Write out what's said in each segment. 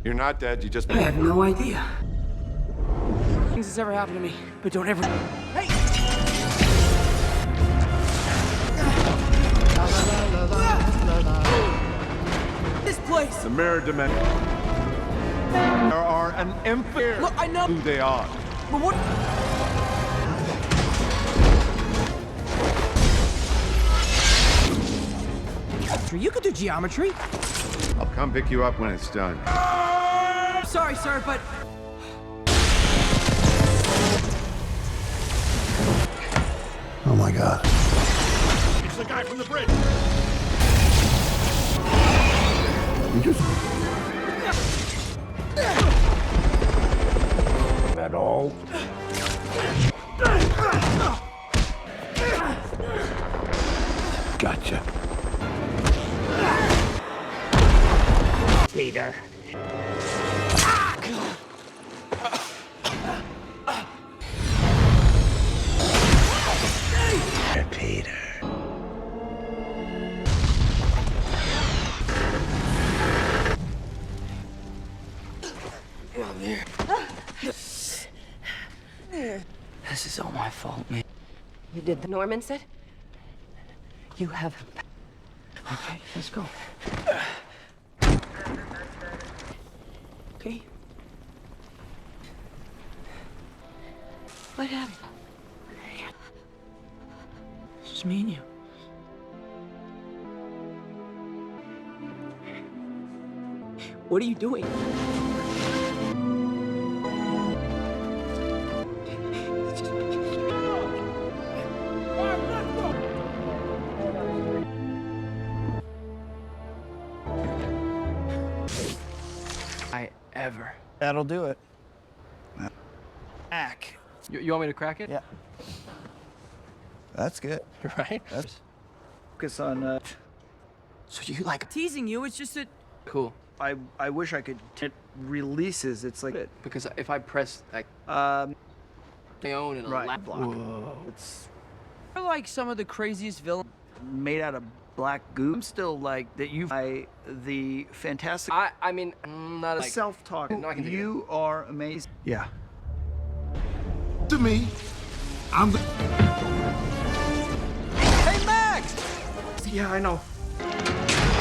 You're not dead, you just... I have no idea. Things has ever happened to me, but don't ever... Hey! This place! The mirror dimension. There are an infinite... Look, I know... who they are. But what... You could do geometry. I'll come pick you up when it's done. Sorry, sir, but... Oh my God. It's the guy from the bridge. You just... That all? Gotcha. Peter. Peter. This is all my fault, man. You did the Norman said? You have... Okay, let's go. Okay. What happened? It's just me and you. What are you doing? Ever. That'll do it. Back. You want me to crack it? Yeah. That's good. Right? That's focus on. So you like teasing you? It's just that. Cool. I wish I could. It releases. It's like it. Because if I press like my own and a Right. lap block. Whoa. It's You're like some of the craziest villains. made out of black goo. I'm still like that. The fantastic. I mean, I'm not like, self-talk. No, I can do You are amazing. Yeah. To me, I'm the... Hey, Max! Yeah, I know.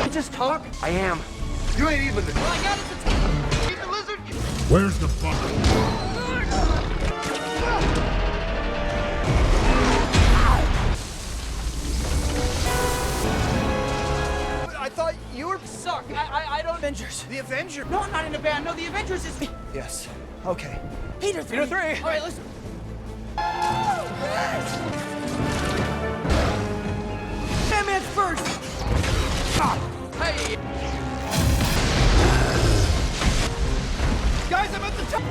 You just talk. I am. You ain't even the... Well, I got it. Eat the lizard! Where's the fucker? I thought you were suck. I don't. Avengers. The Avenger. No, I'm not in a band. No, the Avengers is me. Yes. Okay. Peter 3. Peter 3. All right, listen. Sandman's first. Hey. Guys, I'm at the top.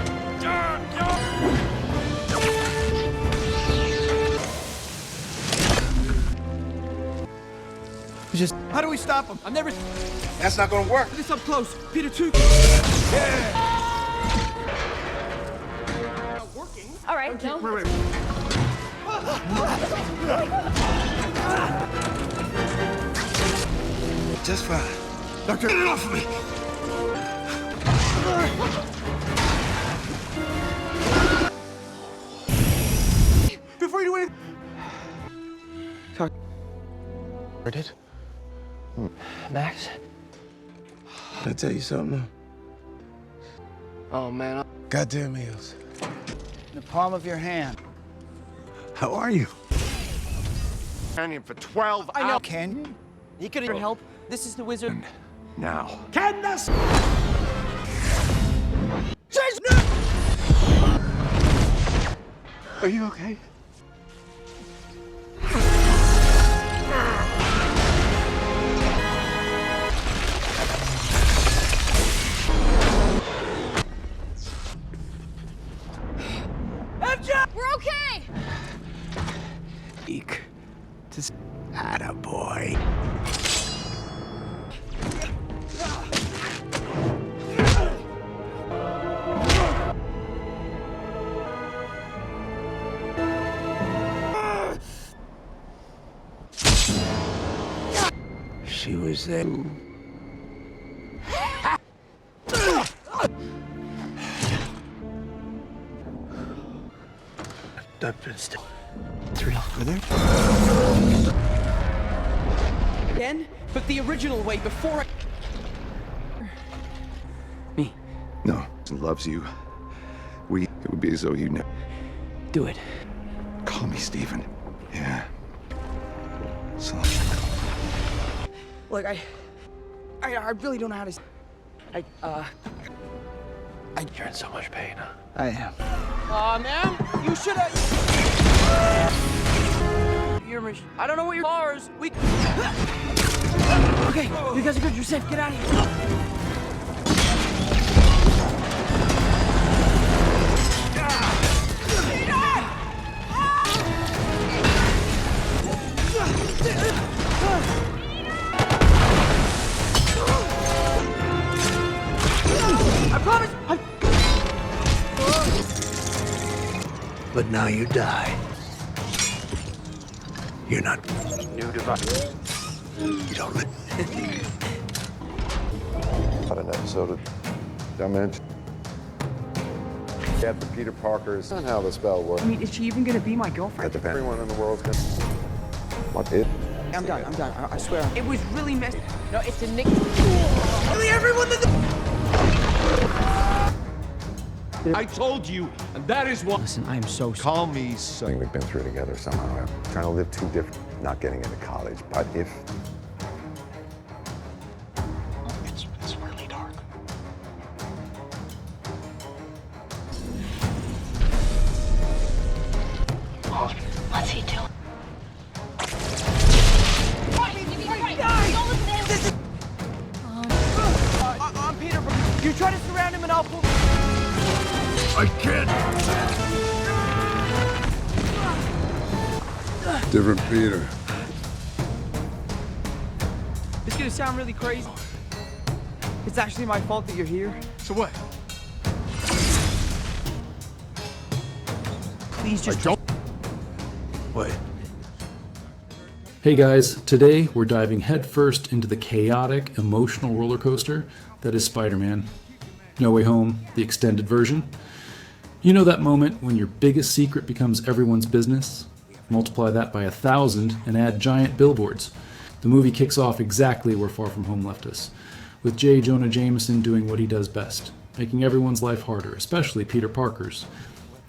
Just how do we stop him? I've never. That's not gonna work. This up close. Peter 2. Working. All right, no. Wait. Just fine. Doctor, get it off of me! Before you do anything. Talk. Heard it. Max. Can I tell you something? Oh man. Goddamn meals. In the palm of your hand. How are you? Canyon for 12 I know. hours. Can you? He could help. This is the wizard. Now. Can this? Are you okay? We're okay! Eek. Just... Attaboy. She was there. been still. It's real. Are there? Again? But the original way, before Me. No, he loves you. It would be as though you never. Do it. Call me Stephen. Yeah. So. Look, I really don't know how to... You're in so much pain, huh? I am. Aw, man, you should have... I don't know what your bars. Okay, you guys are good. You're safe. Get out of here. I promise. But now you die. You're not. New device. You don't live. Had an episode of I mentioned. Get the Peter Parker's and how the spell works. I mean, is she even gonna be my girlfriend? Everyone in the world's gonna. What it? I'm done. I swear. It was really messy. No, it's a Nick. Really, everyone in the. I told you, and that is what. Listen, I am so sorry. Call me something we've been through together somehow. I'm trying to live two different, not getting into college, but if. It's really dark. What's he doing? I'm Peter. You try to surround him and I'll pull. I can't. Different Peter. It's gonna sound really crazy. It's actually my fault that you're here. So what? Please just don't. What? Hey guys, today we're diving headfirst into the chaotic, emotional roller coaster that is Spider-Man. No Way Home, the extended version. You know that moment when your biggest secret becomes everyone's business? Multiply that by 1,000 and add giant billboards. The movie kicks off exactly where Far From Home left us, with J. Jonah Jameson doing what he does best, making everyone's life harder, especially Peter Parker's.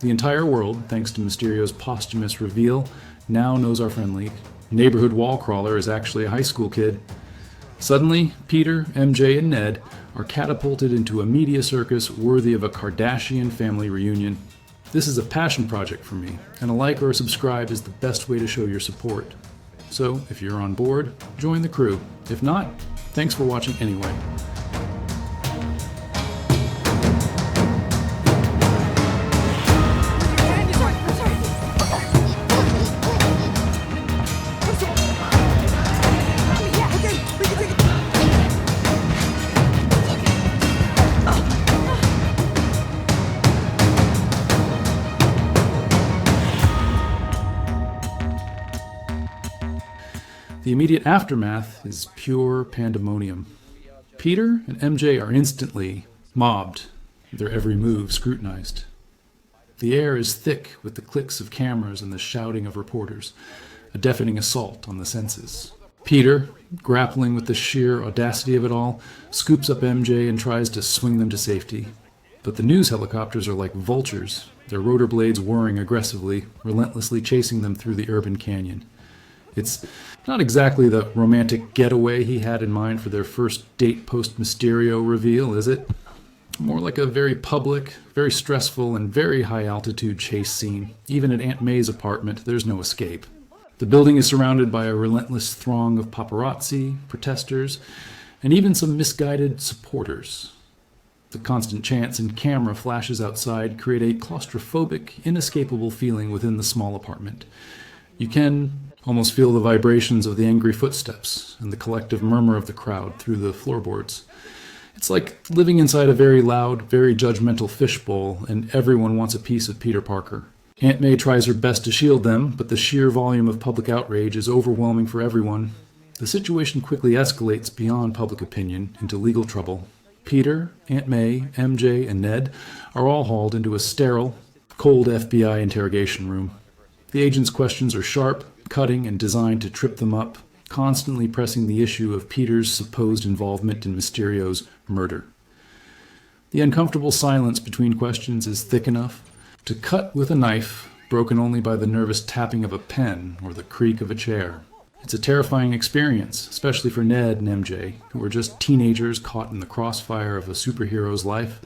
The entire world, thanks to Mysterio's posthumous reveal, now knows our friendly neighborhood wall crawler is actually a high school kid. Suddenly, Peter, MJ, and Ned are catapulted into a media circus worthy of a Kardashian family reunion. This is a passion project for me, and a like or a subscribe is the best way to show your support. So, if you're on board, join the crew. If not, thanks for watching anyway. The immediate aftermath is pure pandemonium. Peter and MJ are instantly mobbed, their every move scrutinized. The air is thick with the clicks of cameras and the shouting of reporters, a deafening assault on the senses. Peter, grappling with the sheer audacity of it all, scoops up MJ and tries to swing them to safety. But the news helicopters are like vultures, their rotor blades whirring aggressively, relentlessly chasing them through the urban canyon. It's not exactly the romantic getaway he had in mind for their first date post-Mysterio reveal, is it? More like a very public, very stressful, and very high-altitude chase scene. Even at Aunt May's apartment, there's no escape. The building is surrounded by a relentless throng of paparazzi, protesters, and even some misguided supporters. The constant chants and camera flashes outside create a claustrophobic, inescapable feeling within the small apartment. You can almost feel the vibrations of the angry footsteps and the collective murmur of the crowd through the floorboards. It's like living inside a very loud, very judgmental fishbowl, and everyone wants a piece of Peter Parker. Aunt May tries her best to shield them, but the sheer volume of public outrage is overwhelming for everyone. The situation quickly escalates beyond public opinion into legal trouble. Peter, Aunt May, MJ, and Ned are all hauled into a sterile, cold FBI interrogation room. The agent's questions are sharp, cutting, and designed to trip them up, constantly pressing the issue of Peter's supposed involvement in Mysterio's murder. The uncomfortable silence between questions is thick enough to cut with a knife, broken only by the nervous tapping of a pen or the creak of a chair. It's a terrifying experience, especially for Ned and MJ, who are just teenagers caught in the crossfire of a superhero's life.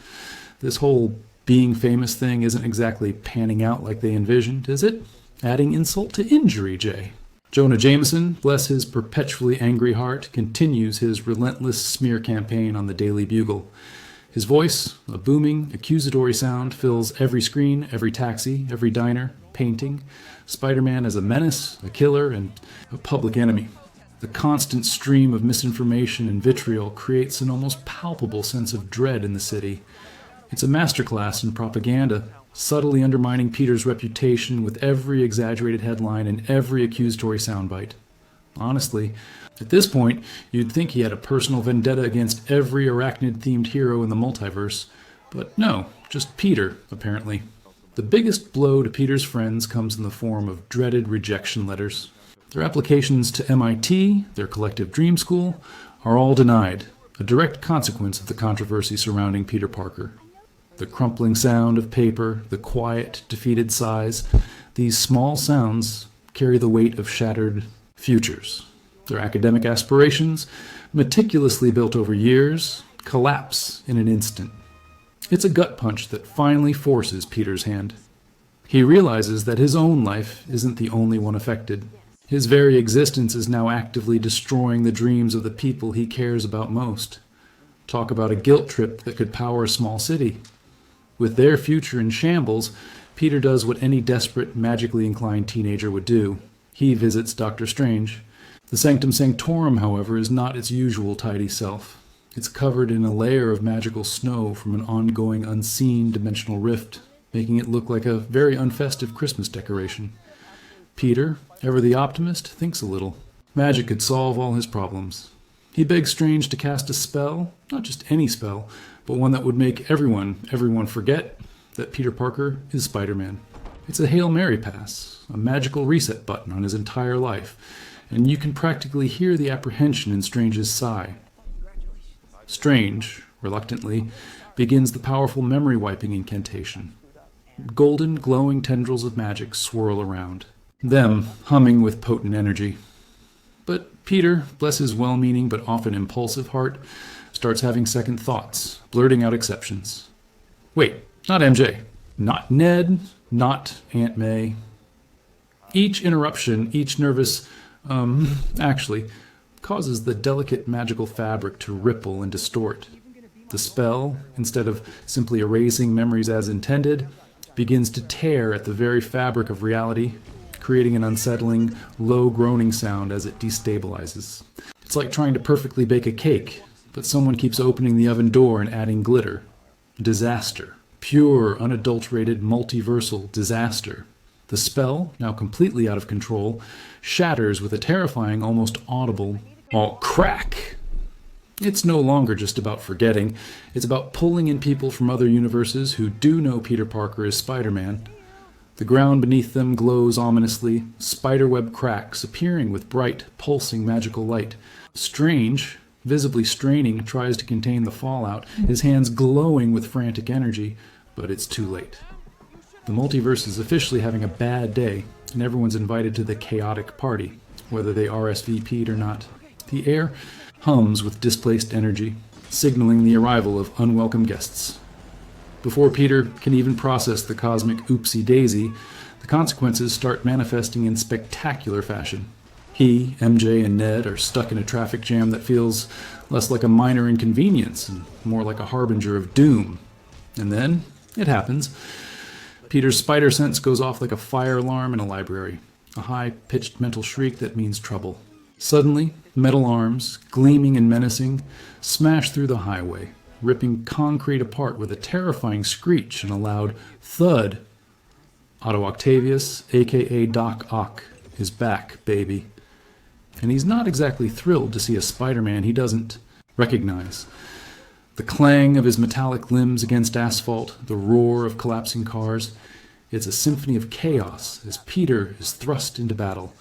This whole being famous thing isn't exactly panning out like they envisioned, is it? Adding insult to injury, Jay. Jonah Jameson, bless his perpetually angry heart, continues his relentless smear campaign on the Daily Bugle. His voice, a booming, accusatory sound, fills every screen, every taxi, every diner, painting Spider-Man as a menace, a killer, and a public enemy. The constant stream of misinformation and vitriol creates an almost palpable sense of dread in the city. It's a masterclass in propaganda, subtly undermining Peter's reputation with every exaggerated headline and every accusatory soundbite. Honestly, at this point, you'd think he had a personal vendetta against every arachnid-themed hero in the multiverse. But no, just Peter, apparently. The biggest blow to Peter's friends comes in the form of dreaded rejection letters. Their applications to MIT, their collective dream school, are all denied, a direct consequence of the controversy surrounding Peter Parker. The crumpling sound of paper, the quiet, defeated sighs, these small sounds carry the weight of shattered futures. Their academic aspirations, meticulously built over years, collapse in an instant. It's a gut punch that finally forces Peter's hand. He realizes that his own life isn't the only one affected. His very existence is now actively destroying the dreams of the people he cares about most. Talk about a guilt trip that could power a small city. With their future in shambles, Peter does what any desperate, magically inclined teenager would do. He visits Dr. Strange. The Sanctum Sanctorum, however, is not its usual tidy self. It's covered in a layer of magical snow from an ongoing, unseen dimensional rift, making it look like a very unfestive Christmas decoration. Peter, ever the optimist, thinks a little. Magic could solve all his problems. He begs Strange to cast a spell, not just any spell, but one that would make everyone forget that Peter Parker is Spider-Man. It's a Hail Mary pass, a magical reset button on his entire life, and you can practically hear the apprehension in Strange's sigh. Strange, reluctantly, begins the powerful memory-wiping incantation. Golden, glowing tendrils of magic swirl around, them humming with potent energy. But Peter, bless his well-meaning but often impulsive heart, starts having second thoughts, blurting out exceptions. Wait, not MJ, not Ned, not Aunt May. Each interruption, each nervous, actually, causes the delicate magical fabric to ripple and distort. The spell, instead of simply erasing memories as intended, begins to tear at the very fabric of reality, creating an unsettling, low groaning sound as it destabilizes. It's like trying to perfectly bake a cake, but someone keeps opening the oven door and adding glitter. Disaster. Pure, unadulterated, multiversal disaster. The spell, now completely out of control, shatters with a terrifying, almost audible, "all crack." It's no longer just about forgetting. It's about pulling in people from other universes who do know Peter Parker is Spider-Man. The ground beneath them glows ominously, spiderweb cracks appearing with bright, pulsing magical light. Strange, visibly straining, tries to contain the fallout, his hands glowing with frantic energy, but it's too late. The multiverse is officially having a bad day, and everyone's invited to the chaotic party, whether they RSVP'd or not. The air hums with displaced energy, signaling the arrival of unwelcome guests. Before Peter can even process the cosmic oopsie-daisy, the consequences start manifesting in spectacular fashion. He, MJ, and Ned are stuck in a traffic jam that feels less like a minor inconvenience and more like a harbinger of doom. And then, it happens. Peter's spider sense goes off like a fire alarm in a library, a high-pitched mental shriek that means trouble. Suddenly, metal arms, gleaming and menacing, smash through the highway, ripping concrete apart with a terrifying screech and a loud thud. Otto Octavius, a.k.a. Doc Ock, is back, baby. And he's not exactly thrilled to see a Spider-Man he doesn't recognize. The clang of his metallic limbs against asphalt, the roar of collapsing cars, It's a symphony of chaos as Peter is thrust into battle.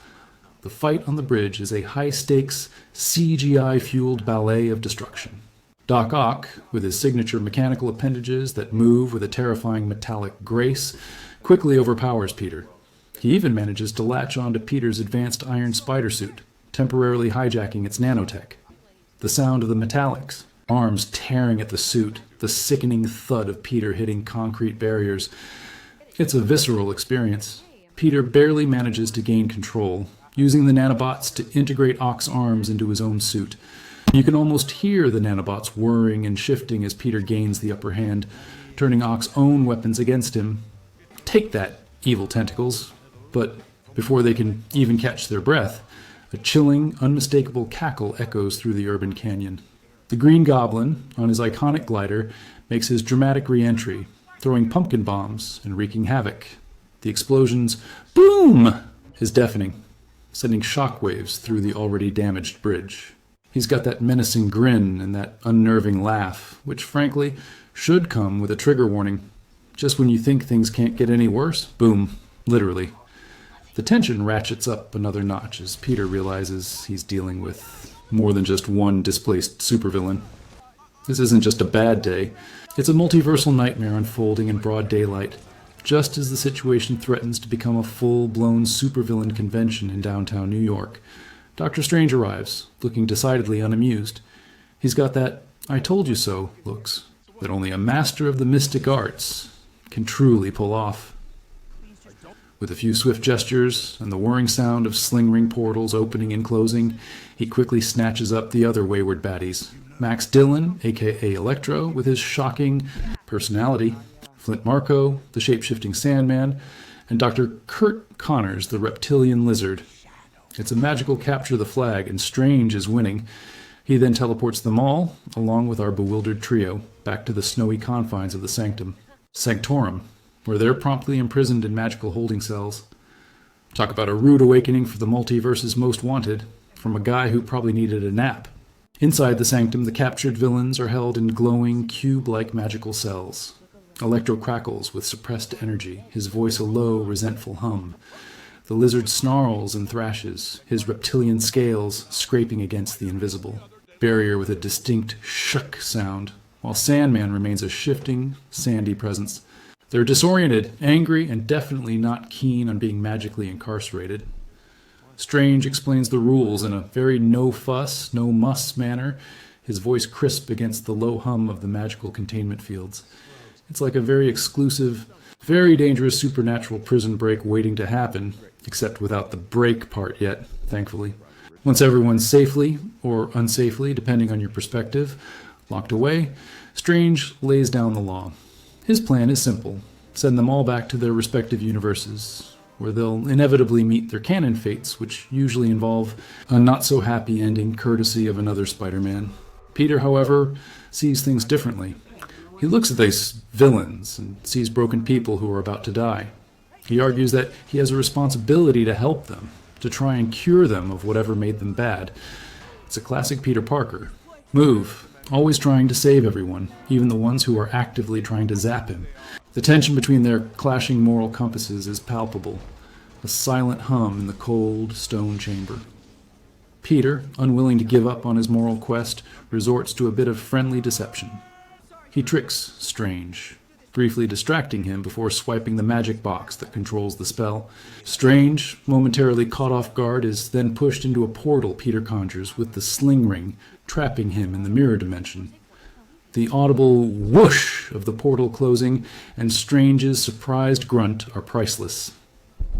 The fight on the bridge is a high-stakes, CGI-fueled ballet of destruction. Doc Ock, with his signature mechanical appendages that move with a terrifying metallic grace, quickly overpowers Peter. He even manages to latch onto Peter's advanced iron spider suit, temporarily hijacking its nanotech. The sound of the metallics, arms tearing at the suit, the sickening thud of Peter hitting concrete barriers. It's a visceral experience. Peter barely manages to gain control, using the nanobots to integrate Ock's arms into his own suit. You can almost hear the nanobots whirring and shifting as Peter gains the upper hand, turning Ock's own weapons against him. Take that, evil tentacles. But before they can even catch their breath, a chilling, unmistakable cackle echoes through the urban canyon. The Green Goblin, on his iconic glider, makes his dramatic re-entry, throwing pumpkin bombs and wreaking havoc. The explosion's boom is deafening, sending shockwaves through the already damaged bridge. He's got that menacing grin and that unnerving laugh, which frankly should come with a trigger warning. Just when you think things can't get any worse, boom, literally. The tension ratchets up another notch as Peter realizes he's dealing with more than just one displaced supervillain. This isn't just a bad day, it's a multiversal nightmare unfolding in broad daylight, just as the situation threatens to become a full-blown supervillain convention in downtown New York. Dr. Strange arrives, looking decidedly unamused. He's got that "I told you so" looks that only a master of the mystic arts can truly pull off. With a few swift gestures and the whirring sound of sling ring portals opening and closing, he quickly snatches up the other wayward baddies. Max Dillon, aka Electro, with his shocking personality, Flint Marko, the shape-shifting Sandman, and Dr. Kurt Connors, the reptilian lizard. It's a magical capture the flag, and Strange is winning. He then teleports them all, along with our bewildered trio, back to the snowy confines of the Sanctorum, where they're promptly imprisoned in magical holding cells. Talk about a rude awakening for the multiverse's most wanted, from a guy who probably needed a nap. Inside the sanctum, the captured villains are held in glowing, cube-like magical cells. Electro crackles with suppressed energy, his voice a low, resentful hum. The lizard snarls and thrashes, his reptilian scales scraping against the invisible barrier with a distinct shuck sound, while Sandman remains a shifting, sandy presence. They're disoriented, angry, and definitely not keen on being magically incarcerated. Strange explains the rules in a very no-fuss, no-muss manner, his voice crisp against the low hum of the magical containment fields. It's like a very exclusive, very dangerous supernatural prison break waiting to happen, except without the break part yet, thankfully. Once everyone's safely, or unsafely, depending on your perspective, locked away, Strange lays down the law. His plan is simple: send them all back to their respective universes, where they'll inevitably meet their canon fates, which usually involve a not-so-happy ending courtesy of another Spider-Man. Peter, however, sees things differently. He looks at these villains and sees broken people who are about to die. He argues that he has a responsibility to help them, to try and cure them of whatever made them bad. It's a classic Peter Parker move, always trying to save everyone, even the ones who are actively trying to zap him. The tension between their clashing moral compasses is palpable, a silent hum in the cold stone chamber. Peter, unwilling to give up on his moral quest, resorts to a bit of friendly deception. He tricks Strange, briefly distracting him before swiping the magic box that controls the spell. Strange, momentarily caught off guard, is then pushed into a portal Peter conjures with the sling ring, trapping him in the mirror dimension. The audible whoosh of the portal closing and Strange's surprised grunt are priceless.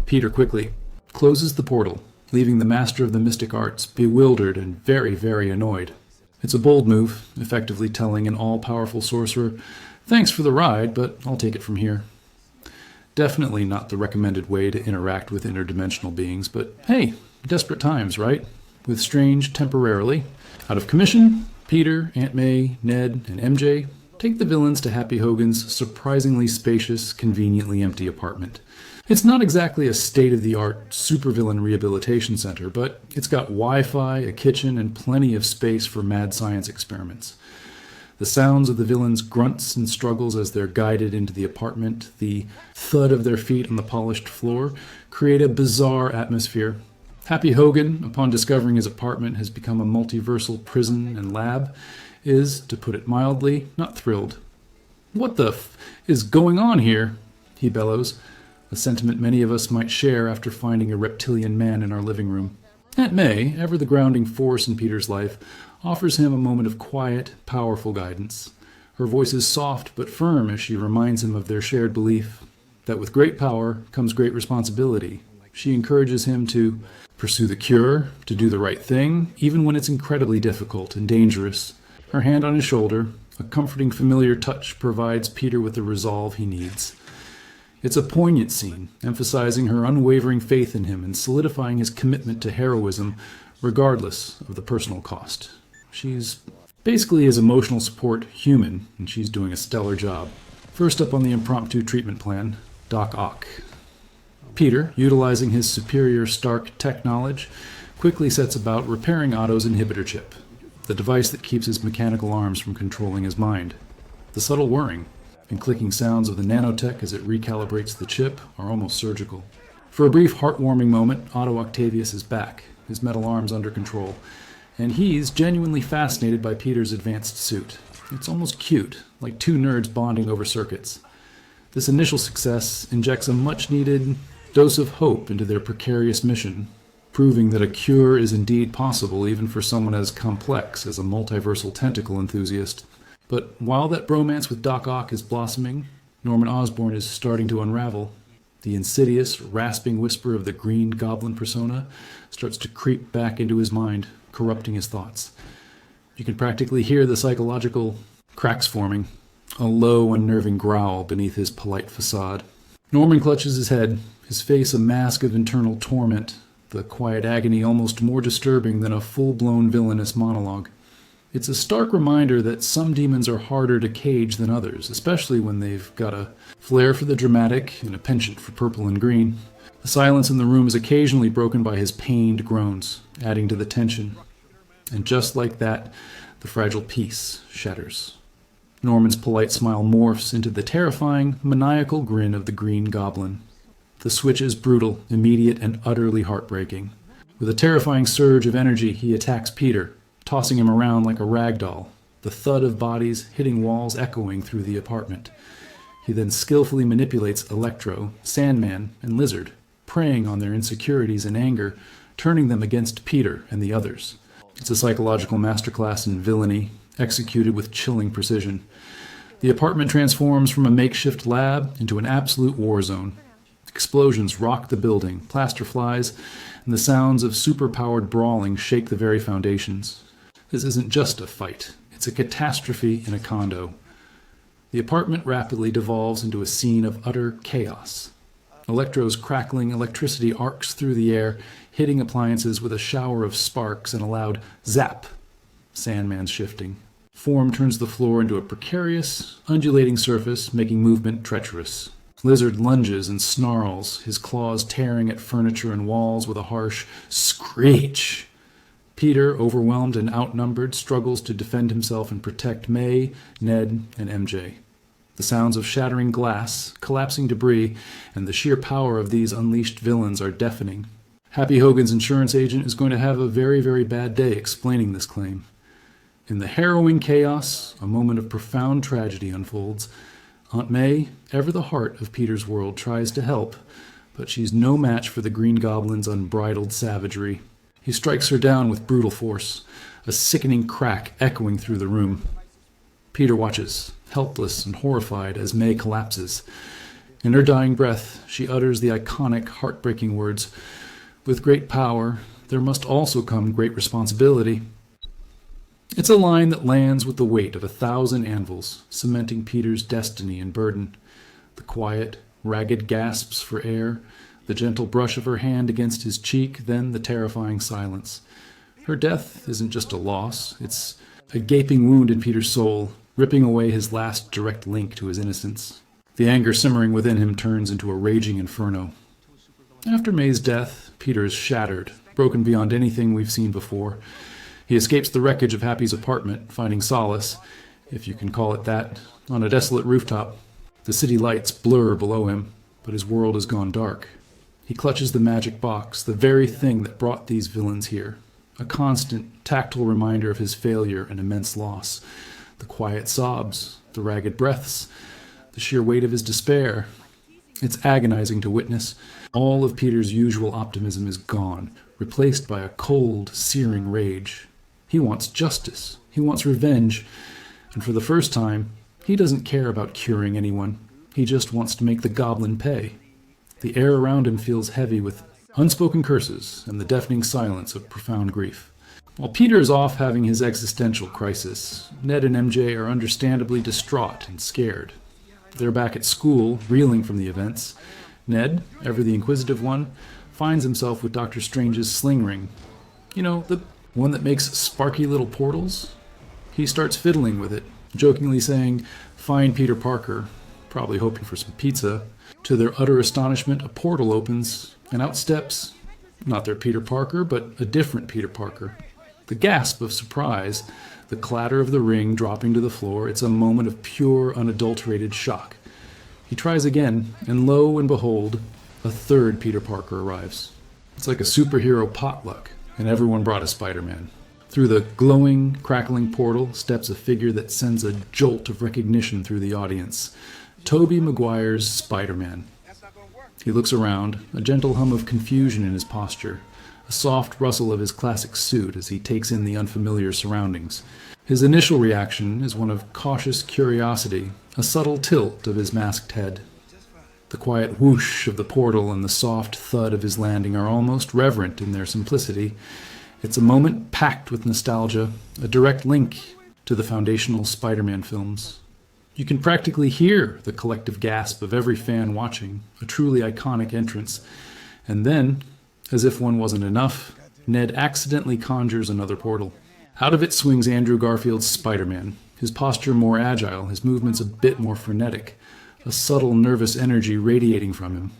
Peter quickly closes the portal, leaving the master of the mystic arts bewildered and very, very annoyed. It's a bold move, effectively telling an all-powerful sorcerer, "Thanks for the ride, but I'll take it from here." Definitely not the recommended way to interact with interdimensional beings, but hey, desperate times, right? With Strange temporarily out of commission, Peter, Aunt May, Ned, and MJ take the villains to Happy Hogan's surprisingly spacious, conveniently empty apartment. It's not exactly a state-of-the-art supervillain rehabilitation center, but it's got Wi-Fi, a kitchen, and plenty of space for mad science experiments. The sounds of the villains' grunts and struggles as they're guided into the apartment, the thud of their feet on the polished floor, create a bizarre atmosphere. Happy Hogan, upon discovering his apartment has become a multiversal prison and lab, is, to put it mildly, not thrilled. "What the is going on here?" he bellows, a sentiment many of us might share after finding a reptilian man in our living room. Aunt May, ever the grounding force in Peter's life, offers him a moment of quiet, powerful guidance. Her voice is soft but firm as she reminds him of their shared belief that with great power comes great responsibility. She encourages him to pursue the cure, to do the right thing, even when it's incredibly difficult and dangerous. Her hand on his shoulder, a comforting, familiar touch, provides Peter with the resolve he needs. It's a poignant scene, emphasizing her unwavering faith in him and solidifying his commitment to heroism, regardless of the personal cost. She's basically his emotional support human, and she's doing a stellar job. First up on the impromptu treatment plan, Doc Ock. Peter, utilizing his superior Stark tech knowledge, quickly sets about repairing Otto's inhibitor chip, the device that keeps his mechanical arms from controlling his mind. The subtle whirring and clicking sounds of the nanotech as it recalibrates the chip are almost surgical. For a brief, heartwarming moment, Otto Octavius is back, his metal arms under control, and he's genuinely fascinated by Peter's advanced suit. It's almost cute, like two nerds bonding over circuits. This initial success injects a much-needed dose of hope into their precarious mission, proving that a cure is indeed possible even for someone as complex as a multiversal tentacle enthusiast. But while that bromance with Doc Ock is blossoming, Norman Osborn is starting to unravel. The insidious, rasping whisper of the green Goblin persona starts to creep back into his mind, corrupting his thoughts. You can practically hear the psychological cracks forming, a low, unnerving growl beneath his polite facade. Norman clutches his head, his face a mask of internal torment, the quiet agony almost more disturbing than a full-blown villainous monologue. It's a stark reminder that some demons are harder to cage than others, especially when they've got a flair for the dramatic and a penchant for purple and green. The silence in the room is occasionally broken by his pained groans, adding to the tension. And just like that, the fragile peace shatters. Norman's polite smile morphs into the terrifying, maniacal grin of the Green Goblin. The switch is brutal, immediate, and utterly heartbreaking. With a terrifying surge of energy, he attacks Peter, tossing him around like a rag doll, the thud of bodies hitting walls echoing through the apartment. He then skillfully manipulates Electro, Sandman, and Lizard, preying on their insecurities and anger, turning them against Peter and the others. It's a psychological masterclass in villainy, executed with chilling precision. The apartment transforms from a makeshift lab into an absolute war zone. Explosions rock the building, plaster flies, and the sounds of super-powered brawling shake the very foundations. This isn't just a fight. It's a catastrophe in a condo. The apartment rapidly devolves into a scene of utter chaos. Electro's crackling electricity arcs through the air, hitting appliances with a shower of sparks and a loud zap. Sandman's shifting. Form turns the floor into a precarious, undulating surface, making movement treacherous. Lizard lunges and snarls, his claws tearing at furniture and walls with a harsh screech. Peter, overwhelmed and outnumbered, struggles to defend himself and protect May, Ned, and MJ. The sounds of shattering glass, collapsing debris, and the sheer power of these unleashed villains are deafening. Happy Hogan's insurance agent is going to have a very, very bad day explaining this claim. In the harrowing chaos, a moment of profound tragedy unfolds. Aunt May, ever the heart of Peter's world, tries to help, but she's no match for the Green Goblin's unbridled savagery. He strikes her down with brutal force, a sickening crack echoing through the room. Peter watches, helpless and horrified, as May collapses. In her dying breath, she utters the iconic, heartbreaking words, "With great power, there must also come great responsibility." It's a line that lands with the weight of 1,000 anvils, cementing Peter's destiny and burden. The quiet, ragged gasps for air, the gentle brush of her hand against his cheek, then the terrifying silence. Her death isn't just a loss, it's a gaping wound in Peter's soul, ripping away his last direct link to his innocence. The anger simmering within him turns into a raging inferno. After May's death, Peter is shattered, broken beyond anything we've seen before. He escapes the wreckage of Happy's apartment, finding solace if you can call it that, on a desolate rooftop. The city lights blur below him, but his world has gone dark. He clutches the magic box, the very thing that brought these villains here. A constant, tactile reminder of his failure and immense loss. The quiet sobs, the ragged breaths, the sheer weight of his despair. It's agonizing to witness. All of Peter's usual optimism is gone, replaced by a cold, searing rage. He wants justice. He wants revenge. And for the first time, he doesn't care about curing anyone. He just wants to make the Goblin pay. The air around him feels heavy with unspoken curses and the deafening silence of profound grief. While Peter is off having his existential crisis, Ned and MJ are understandably distraught and scared. They're back at school, reeling from the events. Ned, ever the inquisitive one, finds himself with Dr. Strange's sling ring. You know, the one that makes sparky little portals? He starts fiddling with it, jokingly saying, "Find Peter Parker," probably hoping for some pizza. To their utter astonishment, a portal opens, and out steps, not their Peter Parker, but a different Peter Parker. The gasp of surprise, the clatter of the ring dropping to the floor, it's a moment of pure, unadulterated shock. He tries again, and lo and behold, a third Peter Parker arrives. It's like a superhero potluck, and everyone brought a Spider-Man. Through the glowing, crackling portal steps a figure that sends a jolt of recognition through the audience. Tobey Maguire's Spider-Man. He looks around, a gentle hum of confusion in his posture, a soft rustle of his classic suit as he takes in the unfamiliar surroundings. His initial reaction is one of cautious curiosity, a subtle tilt of his masked head. The quiet whoosh of the portal and the soft thud of his landing are almost reverent in their simplicity. It's a moment packed with nostalgia, a direct link to the foundational Spider-Man films. You can practically hear the collective gasp of every fan watching, a truly iconic entrance. And then, as if one wasn't enough, Ned accidentally conjures another portal. Out of it swings Andrew Garfield's Spider-Man, his posture more agile, his movements a bit more frenetic, a subtle nervous energy radiating from him.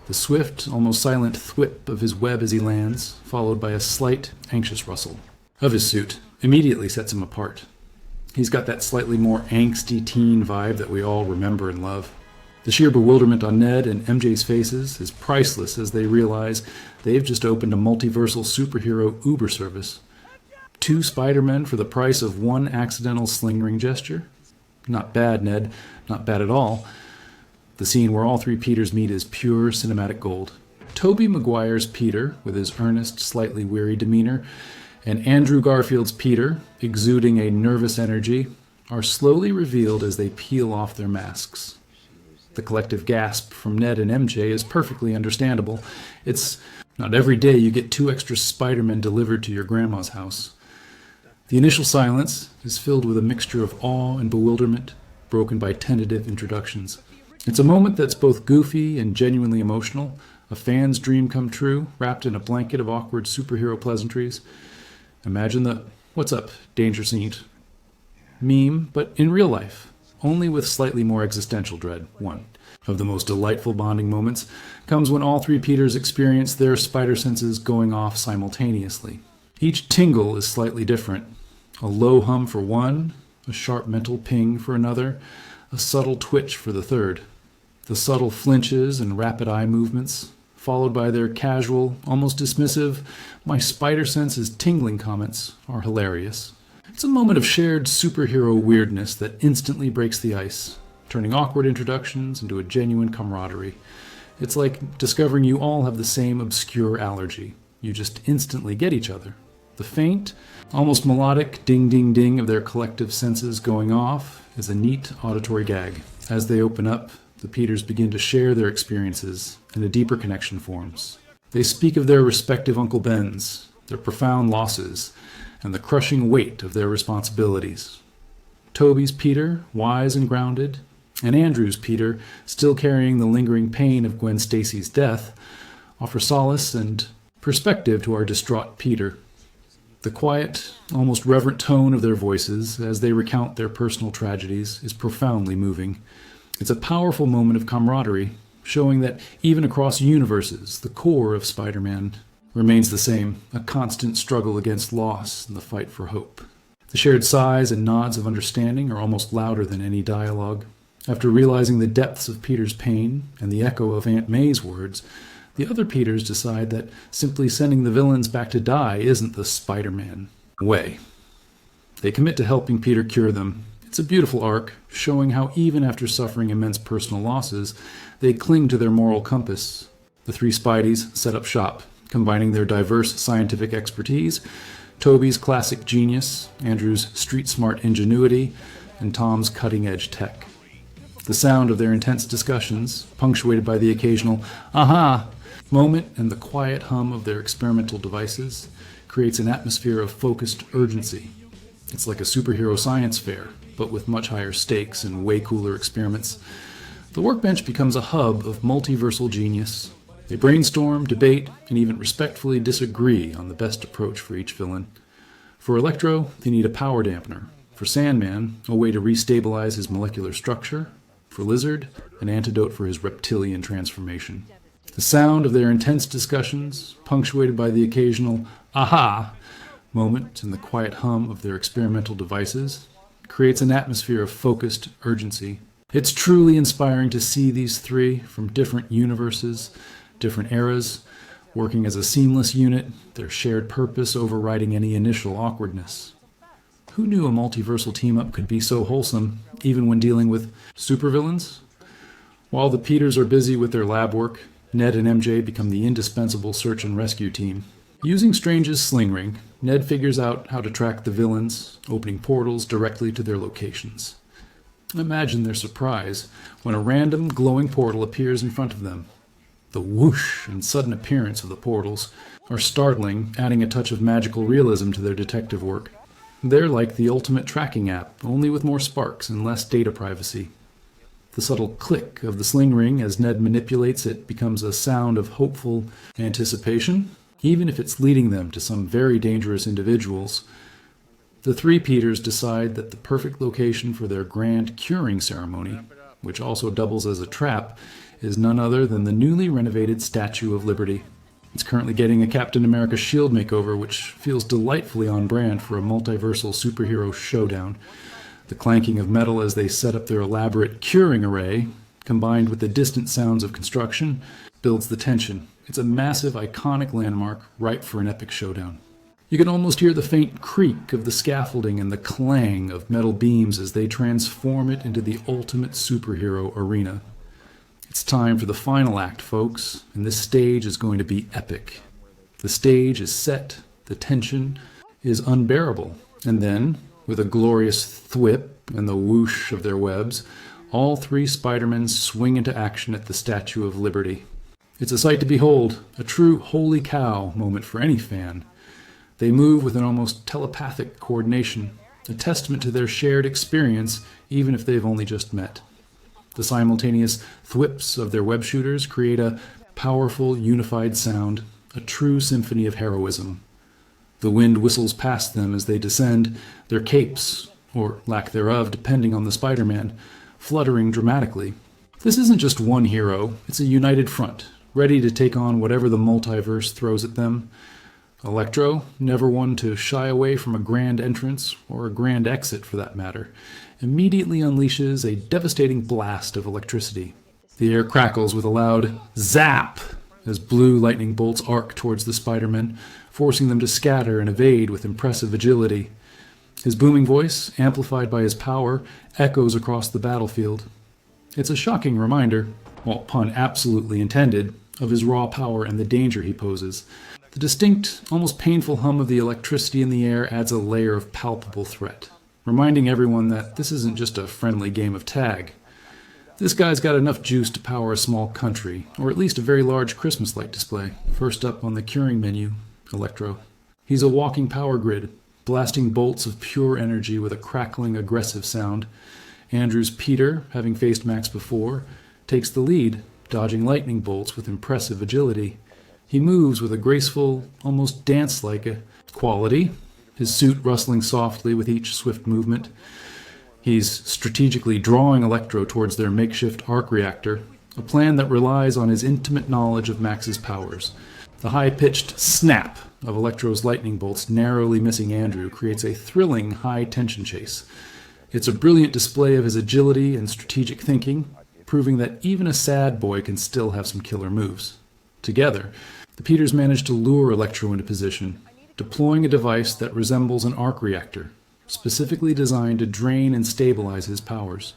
The swift, almost silent thwip of his web as he lands, followed by a slight, anxious rustle of his suit, immediately sets him apart. He's got that slightly more angsty teen vibe that we all remember and love. The sheer bewilderment on Ned and MJ's faces is priceless as they realize they've just opened a multiversal superhero Uber service. 2 Spider-Men for the price of 1 accidental sling ring gesture? Not bad, Ned. Not bad at all. The scene where all 3 Peters meet is pure cinematic gold. Tobey Maguire's Peter, with his earnest, slightly weary demeanor, and Andrew Garfield's Peter, exuding a nervous energy, are slowly revealed as they peel off their masks. The collective gasp from Ned and MJ is perfectly understandable. It's not every day you get 2 extra Spider-Men delivered to your grandma's house. The initial silence is filled with a mixture of awe and bewilderment, broken by tentative introductions. It's a moment that's both goofy and genuinely emotional, a fan's dream come true, wrapped in a blanket of awkward superhero pleasantries. Imagine the "what's up, danger scene" meme, but in real life, only with slightly more existential dread. One of the most delightful bonding moments comes when all 3 Peters experience their spider senses going off simultaneously. Each tingle is slightly different. A low hum for one, a sharp mental ping for another, a subtle twitch for the third. The subtle flinches and rapid eye movements, followed by their casual, almost dismissive, "my spider sense is tingling" comments, are hilarious. It's a moment of shared superhero weirdness that instantly breaks the ice, turning awkward introductions into a genuine camaraderie. It's like discovering you all have the same obscure allergy. You just instantly get each other. The faint, almost melodic ding-ding-ding of their collective senses going off is a neat auditory gag. As they open up, the Peters begin to share their experiences, and a deeper connection forms. They speak of their respective Uncle Bens, their profound losses, and the crushing weight of their responsibilities. Toby's Peter, wise and grounded, and Andrew's Peter, still carrying the lingering pain of Gwen Stacy's death, offer solace and perspective to our distraught Peter. The quiet, almost reverent tone of their voices as they recount their personal tragedies is profoundly moving. It's a powerful moment of camaraderie, showing that even across universes, the core of Spider-Man remains the same, a constant struggle against loss and the fight for hope. The shared sighs and nods of understanding are almost louder than any dialogue. After realizing the depths of Peter's pain and the echo of Aunt May's words, the other Peters decide that simply sending the villains back to die isn't the Spider-Man way. They commit to helping Peter cure them. It's a beautiful arc, showing how even after suffering immense personal losses, they cling to their moral compass. The three Spideys set up shop, combining their diverse scientific expertise, Toby's classic genius, Andrew's street-smart ingenuity, and Tom's cutting-edge tech. The sound of their intense discussions, punctuated by the occasional aha moment and the quiet hum of their experimental devices, creates an atmosphere of focused urgency. It's like a superhero science fair, but with much higher stakes and way cooler experiments. The workbench becomes a hub of multiversal genius. They brainstorm, debate, and even respectfully disagree on the best approach for each villain. For Electro, they need a power dampener. For Sandman, a way to restabilize his molecular structure. For Lizard, an antidote for his reptilian transformation. The sound of their intense discussions, punctuated by the occasional aha moment and the quiet hum of their experimental devices, creates an atmosphere of focused urgency. It's truly inspiring to see these three from different universes, different eras, working as a seamless unit, their shared purpose overriding any initial awkwardness. Who knew a multiversal team-up could be so wholesome, even when dealing with supervillains? While the Peters are busy with their lab work, Ned and MJ become the indispensable search and rescue team. Using Strange's sling ring, Ned figures out how to track the villains, opening portals directly to their locations. Imagine their surprise when a random glowing portal appears in front of them. The whoosh and sudden appearance of the portals are startling, adding a touch of magical realism to their detective work. They're like the ultimate tracking app, only with more sparks and less data privacy. The subtle click of the sling ring as Ned manipulates it becomes a sound of hopeful anticipation, even if it's leading them to some very dangerous individuals. The three Peters decide that the perfect location for their grand curing ceremony, which also doubles as a trap, is none other than the newly renovated Statue of Liberty. It's currently getting a Captain America shield makeover, which feels delightfully on brand for a multiversal superhero showdown. The clanking of metal as they set up their elaborate curing array, combined with the distant sounds of construction, builds the tension. It's a massive, iconic landmark, ripe for an epic showdown. You can almost hear the faint creak of the scaffolding and the clang of metal beams as they transform it into the ultimate superhero arena. It's time for the final act, folks, and this stage is going to be epic. The stage is set, the tension is unbearable, and then, with a glorious thwip and the whoosh of their webs, all three Spider-Men swing into action at the Statue of Liberty. It's a sight to behold, a true holy cow moment for any fan. They move with an almost telepathic coordination, a testament to their shared experience, even if they've only just met. The simultaneous thwips of their web shooters create a powerful, unified sound, a true symphony of heroism. The wind whistles past them as they descend, their capes, or lack thereof depending on the Spider-Man, fluttering dramatically. This isn't just one hero, it's a united front, ready to take on whatever the multiverse throws at them. Electro, never one to shy away from a grand entrance, or a grand exit for that matter, immediately unleashes a devastating blast of electricity. The air crackles with a loud zap as blue lightning bolts arc towards the Spider-Men, forcing them to scatter and evade with impressive agility. His booming voice, amplified by his power, echoes across the battlefield. It's a shocking reminder, well, pun absolutely intended, of his raw power and the danger he poses. The distinct, almost painful hum of the electricity in the air adds a layer of palpable threat, reminding everyone that this isn't just a friendly game of tag. This guy's got enough juice to power a small country, or at least a very large Christmas light display. First up on the curing menu, Electro. He's a walking power grid, blasting bolts of pure energy with a crackling, aggressive sound. Andrew's Peter, having faced Max before, takes the lead, dodging lightning bolts with impressive agility. He moves with a graceful, almost dance-like quality, his suit rustling softly with each swift movement. He's strategically drawing Electro towards their makeshift arc reactor, a plan that relies on his intimate knowledge of Max's powers. The high-pitched snap of Electro's lightning bolts narrowly missing Andrew creates a thrilling high-tension chase. It's a brilliant display of his agility and strategic thinking, proving that even a sad boy can still have some killer moves. Together, the Peters manage to lure Electro into position, deploying a device that resembles an arc reactor, specifically designed to drain and stabilize his powers.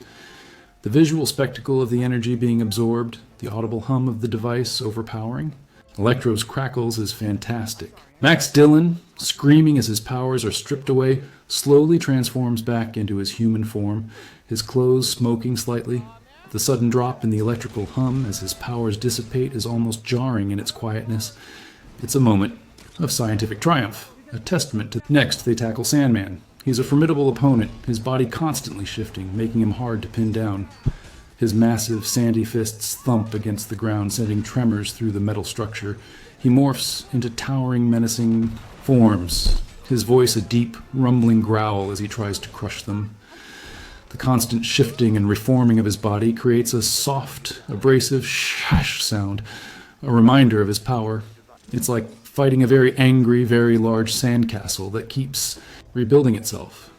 The visual spectacle of the energy being absorbed, the audible hum of the device overpowering, Electro's crackles is fantastic. Max Dillon, screaming as his powers are stripped away, slowly transforms back into his human form, his clothes smoking slightly. The sudden drop in the electrical hum as his powers dissipate is almost jarring in its quietness. It's a moment of scientific triumph, a testament to... Next, they tackle Sandman. He's a formidable opponent, his body constantly shifting, making him hard to pin down. His massive, sandy fists thump against the ground, sending tremors through the metal structure. He morphs into towering, menacing forms, his voice a deep, rumbling growl as he tries to crush them. The constant shifting and reforming of his body creates a soft, abrasive shash sound, a reminder of his power. It's like fighting a very angry, very large sandcastle that keeps rebuilding itself.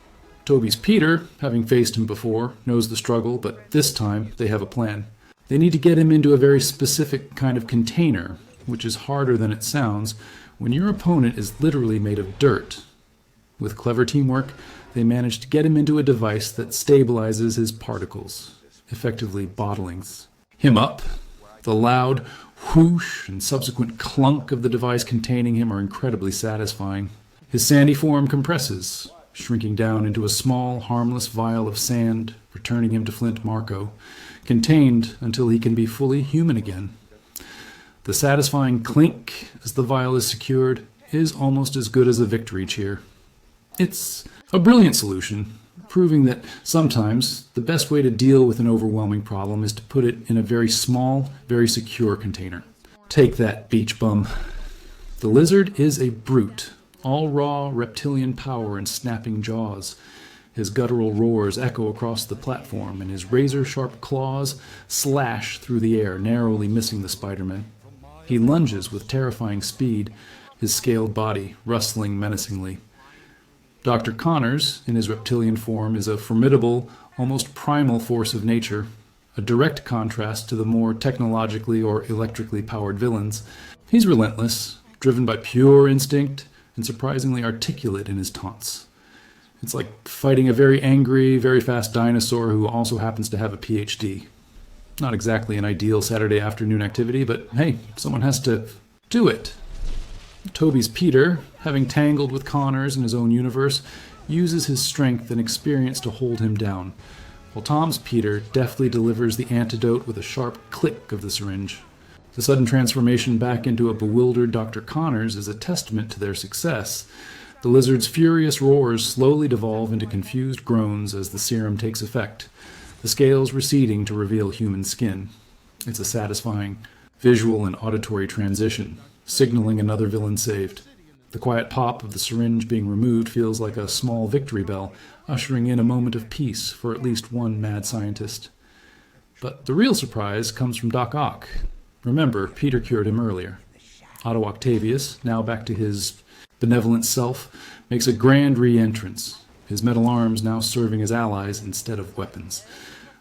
Toby's Peter, having faced him before, knows the struggle, but this time they have a plan. They need to get him into a very specific kind of container, which is harder than it sounds when your opponent is literally made of dirt. With clever teamwork, they manage to get him into a device that stabilizes his particles, effectively bottling him up. The loud whoosh and subsequent clunk of the device containing him are incredibly satisfying. His sandy form compresses, shrinking down into a small, harmless vial of sand, returning him to Flint Marco, contained until he can be fully human again. The satisfying clink as the vial is secured is almost as good as a victory cheer. It's a brilliant solution, proving that sometimes the best way to deal with an overwhelming problem is to put it in a very small, very secure container. Take that, beach bum. The lizard is a brute, all raw reptilian power and snapping jaws. His guttural roars echo across the platform, and his razor-sharp claws slash through the air, narrowly missing the Spider-Man. He lunges with terrifying speed, his scaled body rustling menacingly. Dr. Connors, in his reptilian form, is a formidable, almost primal force of nature, a direct contrast to the more technologically or electrically powered villains. He's relentless, driven by pure instinct, and surprisingly articulate in his taunts. It's like fighting a very angry, very fast dinosaur who also happens to have a PhD. Not exactly an ideal Saturday afternoon activity, but hey, someone has to do it. Toby's Peter, having tangled with Connors in his own universe, uses his strength and experience to hold him down, while Tom's Peter deftly delivers the antidote with a sharp click of the syringe. The sudden transformation back into a bewildered Dr. Connors is a testament to their success. The lizard's furious roars slowly devolve into confused groans as the serum takes effect, the scales receding to reveal human skin. It's a satisfying visual and auditory transition, signaling another villain saved. The quiet pop of the syringe being removed feels like a small victory bell, ushering in a moment of peace for at least one mad scientist. But the real surprise comes from Doc Ock. Remember, Peter cured him earlier. Otto Octavius, now back to his benevolent self, makes a grand re-entrance, his metal arms now serving as allies instead of weapons.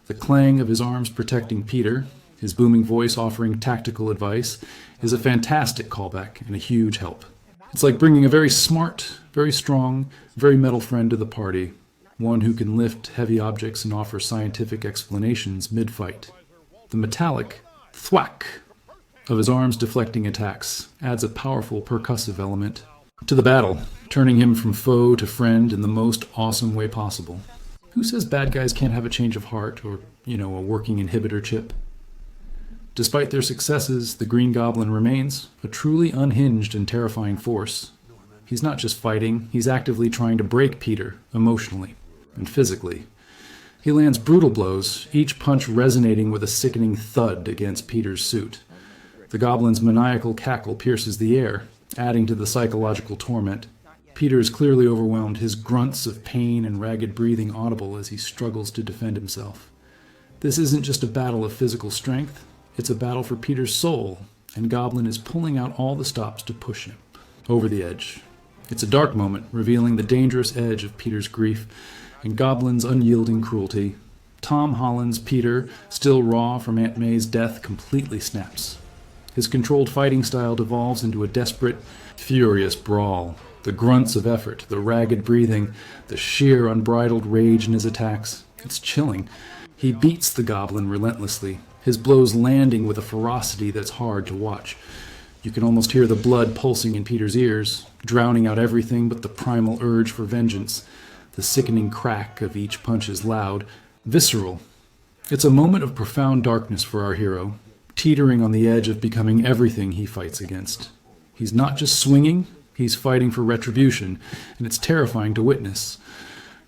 The clang of his arms protecting Peter, his booming voice offering tactical advice, is a fantastic callback and a huge help. It's like bringing a very smart, very strong, very metal friend to the party, one who can lift heavy objects and offer scientific explanations mid-fight. The metallic thwack of his arms deflecting attacks adds a powerful percussive element to the battle, turning him from foe to friend in the most awesome way possible. Who says bad guys can't have a change of heart or, a working inhibitor chip? Despite their successes, the Green Goblin remains a truly unhinged and terrifying force. He's not just fighting, he's actively trying to break Peter, emotionally and physically. He lands brutal blows, each punch resonating with a sickening thud against Peter's suit. The Goblin's maniacal cackle pierces the air, adding to the psychological torment. Peter is clearly overwhelmed, his grunts of pain and ragged breathing audible as he struggles to defend himself. This isn't just a battle of physical strength, it's a battle for Peter's soul, and Goblin is pulling out all the stops to push him. over the edge. It's a dark moment, revealing the dangerous edge of Peter's grief and Goblin's unyielding cruelty. Tom Holland's Peter, still raw from Aunt May's death, completely snaps. His controlled fighting style devolves into a desperate, furious brawl. The grunts of effort, the ragged breathing, the sheer unbridled rage in his attacks. It's chilling. He beats the Goblin relentlessly, his blows landing with a ferocity that's hard to watch. You can almost hear the blood pulsing in Peter's ears, drowning out everything but the primal urge for vengeance. The sickening crack of each punch is loud, visceral. It's a moment of profound darkness for our hero, teetering on the edge of becoming everything he fights against. He's not just swinging, he's fighting for retribution, and it's terrifying to witness.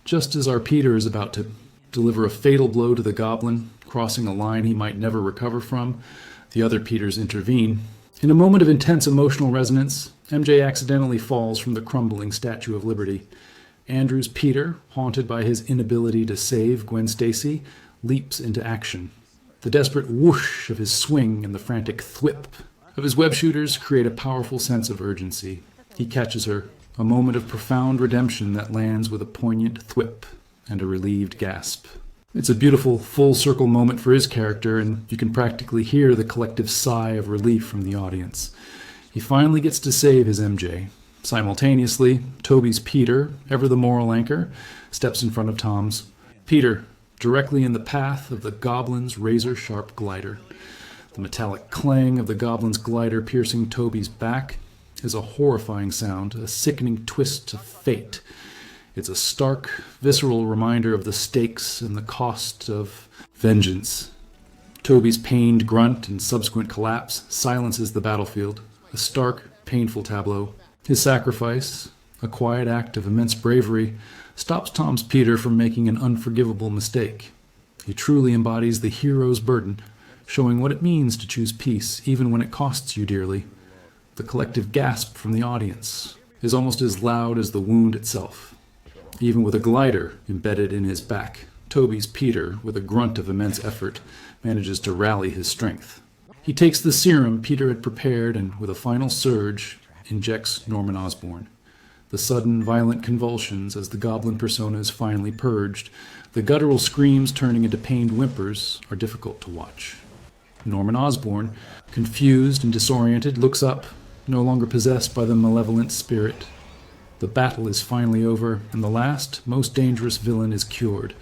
Just as our Peter is about to deliver a fatal blow to the Goblin, crossing a line he might never recover from, the other Peters intervene. In a moment of intense emotional resonance, MJ accidentally falls from the crumbling Statue of Liberty. Andrew's Peter, haunted by his inability to save Gwen Stacy, leaps into action. The desperate whoosh of his swing and the frantic thwip of his web shooters create a powerful sense of urgency. He catches her, a moment of profound redemption that lands with a poignant thwip and a relieved gasp. It's a beautiful, full-circle moment for his character, and you can practically hear the collective sigh of relief from the audience. He finally gets to save his MJ. Simultaneously, Toby's Peter, ever the moral anchor, steps in front of Tom's. Peter, directly in the path of the Goblin's razor-sharp glider. The metallic clang of the Goblin's glider piercing Toby's back is a horrifying sound, a sickening twist of fate. It's a stark, visceral reminder of the stakes and the cost of vengeance. Toby's pained grunt and subsequent collapse silences the battlefield, a stark, painful tableau. His sacrifice, a quiet act of immense bravery, stops Tom's Peter from making an unforgivable mistake. He truly embodies the hero's burden, showing what it means to choose peace, even when it costs you dearly. The collective gasp from the audience is almost as loud as the wound itself. Even with a glider embedded in his back, Toby's Peter, with a grunt of immense effort, manages to rally his strength. He takes the serum Peter had prepared and, with a final surge, injects Norman Osborn. The sudden, violent convulsions as the Goblin persona is finally purged, the guttural screams turning into pained whimpers, are difficult to watch. Norman Osborn, confused and disoriented, looks up, no longer possessed by the malevolent spirit. The battle is finally over, and the last, most dangerous villain is cured.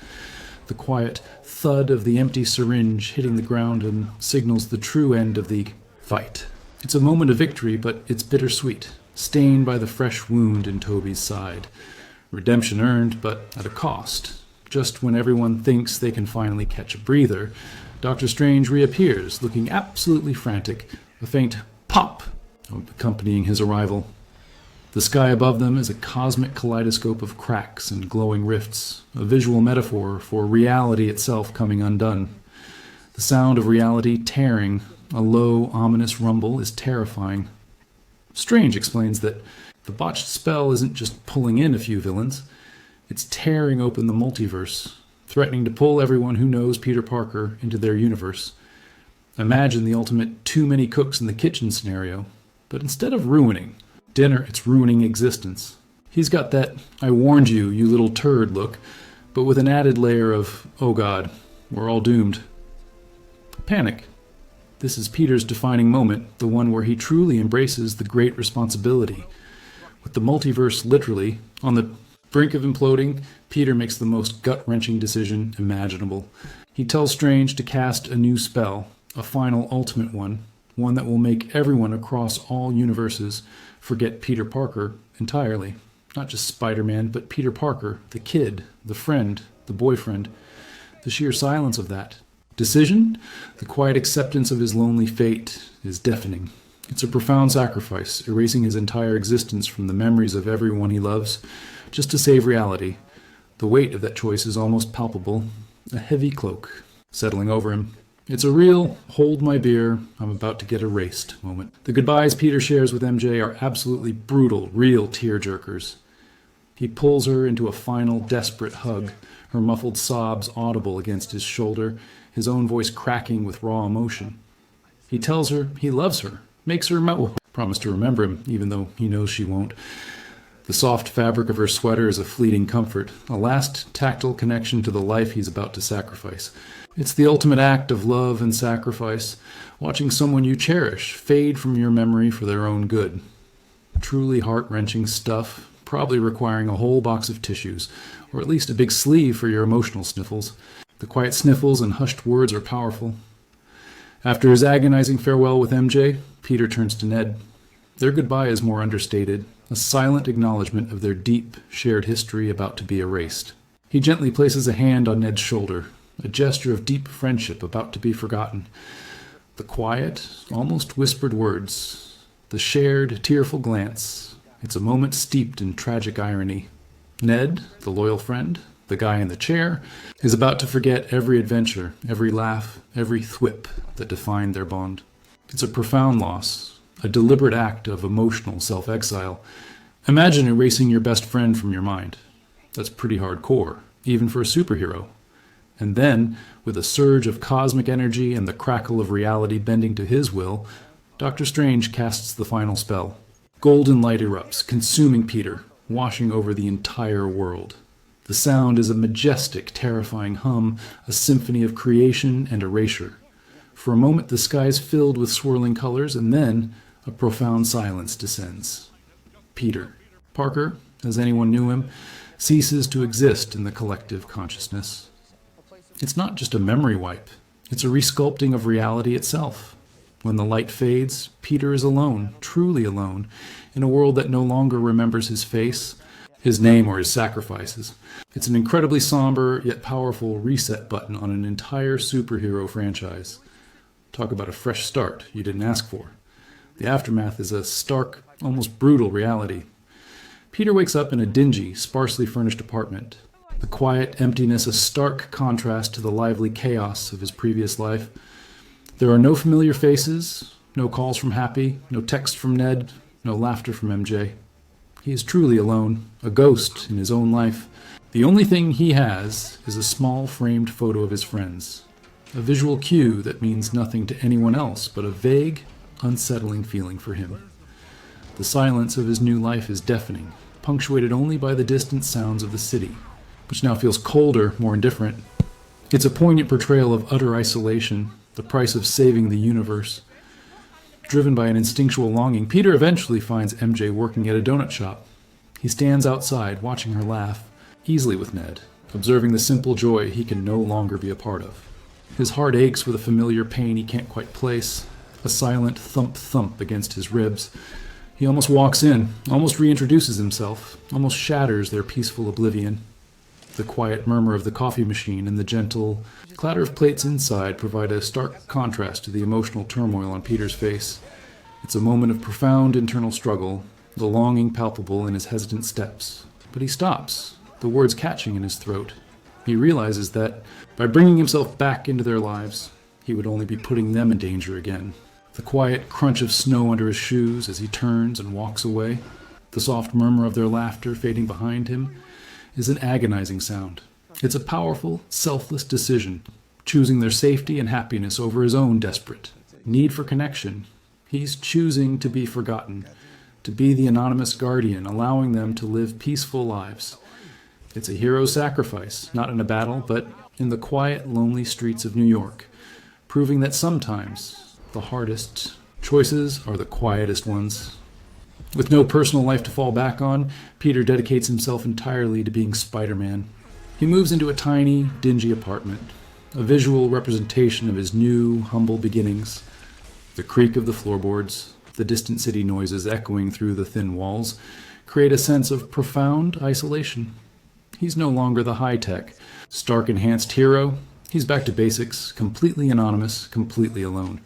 The quiet thud of the empty syringe hitting the ground and signals the true end of the fight. It's a moment of victory, but it's bittersweet, stained by the fresh wound in Toby's side. Redemption earned, but at a cost. Just when everyone thinks they can finally catch a breather, Doctor Strange reappears, looking absolutely frantic, a faint pop accompanying his arrival. The sky above them is a cosmic kaleidoscope of cracks and glowing rifts, a visual metaphor for reality itself coming undone. The sound of reality tearing, a low, ominous rumble, is terrifying. Strange explains that the botched spell isn't just pulling in a few villains, it's tearing open the multiverse, threatening to pull everyone who knows Peter Parker into their universe. Imagine the ultimate too many cooks in the kitchen scenario, but instead of ruining dinner, it's ruining existence. He's got that "I warned you, you little turd" look, but with an added layer of, "Oh God, we're all doomed." Panic. This is Peter's defining moment, the one where he truly embraces the great responsibility. With the multiverse literally on the brink of imploding, Peter makes the most gut-wrenching decision imaginable. He tells Strange to cast a new spell, a final ultimate one that will make everyone across all universes forget Peter Parker entirely. Not just Spider-Man, but Peter Parker, the kid, the friend, the boyfriend. The sheer silence of that decision, the quiet acceptance of his lonely fate, is deafening. It's a profound sacrifice, erasing his entire existence from the memories of everyone he loves, just to save reality. The weight of that choice is almost palpable, a heavy cloak settling over him. It's a real hold my beer, I'm about to get erased moment. The goodbyes Peter shares with MJ are absolutely brutal, real tearjerkers. He pulls her into a final desperate hug, her muffled sobs audible against his shoulder, his own voice cracking with raw emotion. He tells her he loves her, makes her promise to remember him, even though he knows she won't. The soft fabric of her sweater is a fleeting comfort, a last tactile connection to the life he's about to sacrifice. It's the ultimate act of love and sacrifice, watching someone you cherish fade from your memory for their own good. Truly heart-wrenching stuff, probably requiring a whole box of tissues, or at least a big sleeve for your emotional sniffles. The quiet sniffles and hushed words are powerful. After his agonizing farewell with MJ, Peter turns to Ned. Their goodbye is more understated, a silent acknowledgement of their deep, shared history about to be erased. He gently places a hand on Ned's shoulder, a gesture of deep friendship about to be forgotten. The quiet, almost whispered words, the shared, tearful glance. It's a moment steeped in tragic irony. Ned, the loyal friend, the guy in the chair, is about to forget every adventure, every laugh, every thwip that defined their bond. It's a profound loss, a deliberate act of emotional self-exile. Imagine erasing your best friend from your mind. That's pretty hardcore, even for a superhero. And then, with a surge of cosmic energy and the crackle of reality bending to his will, Doctor Strange casts the final spell. Golden light erupts, consuming Peter, washing over the entire world. The sound is a majestic, terrifying hum, a symphony of creation and erasure. For a moment the sky is filled with swirling colors, and then a profound silence descends. Peter, Parker, as anyone knew him, ceases to exist in the collective consciousness. It's not just a memory wipe. It's a resculpting of reality itself. When the light fades, Peter is alone, truly alone, in a world that no longer remembers his face, his name, or his sacrifices. It's an incredibly somber yet powerful reset button on an entire superhero franchise. Talk about a fresh start you didn't ask for. The aftermath is a stark, almost brutal reality. Peter wakes up in a dingy, sparsely furnished apartment. The quiet emptiness a stark contrast to the lively chaos of his previous life. There are no familiar faces, no calls from Happy, no text from Ned, no laughter from MJ. He is truly alone, a ghost in his own life. The only thing he has is a small framed photo of his friends, a visual cue that means nothing to anyone else but a vague, unsettling feeling for him. The silence of his new life is deafening, punctuated only by the distant sounds of the city, which now feels colder, more indifferent. It's a poignant portrayal of utter isolation, the price of saving the universe. Driven by an instinctual longing, Peter eventually finds MJ working at a donut shop. He stands outside, watching her laugh, easily with Ned, observing the simple joy he can no longer be a part of. His heart aches with a familiar pain he can't quite place, a silent thump-thump against his ribs. He almost walks in, almost reintroduces himself, almost shatters their peaceful oblivion. The quiet murmur of the coffee machine and the gentle clatter of plates inside provide a stark contrast to the emotional turmoil on Peter's face. It's a moment of profound internal struggle, the longing palpable in his hesitant steps. But he stops, the words catching in his throat. He realizes that, by bringing himself back into their lives, he would only be putting them in danger again. The quiet crunch of snow under his shoes as he turns and walks away, the soft murmur of their laughter fading behind him, is an agonizing sound. It's a powerful, selfless decision, choosing their safety and happiness over his own desperate need for connection. He's choosing to be forgotten, to be the anonymous guardian, allowing them to live peaceful lives. It's a hero's sacrifice, not in a battle, but in the quiet, lonely streets of New York, proving that sometimes the hardest choices are the quietest ones. With no personal life to fall back on, Peter dedicates himself entirely to being Spider-Man. He moves into a tiny, dingy apartment, a visual representation of his new, humble beginnings. The creak of the floorboards, the distant city noises echoing through the thin walls, create a sense of profound isolation. He's no longer the high-tech, Stark-enhanced hero. He's back to basics, completely anonymous, completely alone.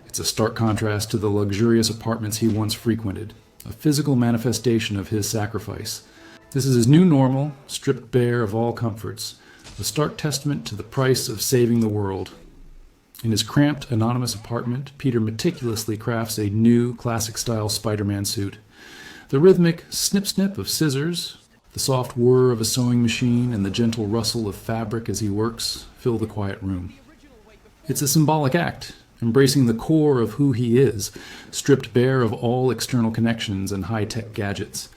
It's a stark contrast to the luxurious apartments he once frequented, a physical manifestation of his sacrifice. This is his new normal, stripped bare of all comforts, a stark testament to the price of saving the world. In his cramped, anonymous apartment, Peter meticulously crafts a new, classic-style Spider-Man suit. The rhythmic snip-snip of scissors, the soft whir of a sewing machine, and the gentle rustle of fabric as he works fill the quiet room. It's a symbolic act, embracing the core of who he is, stripped bare of all external connections and high-tech gadgets.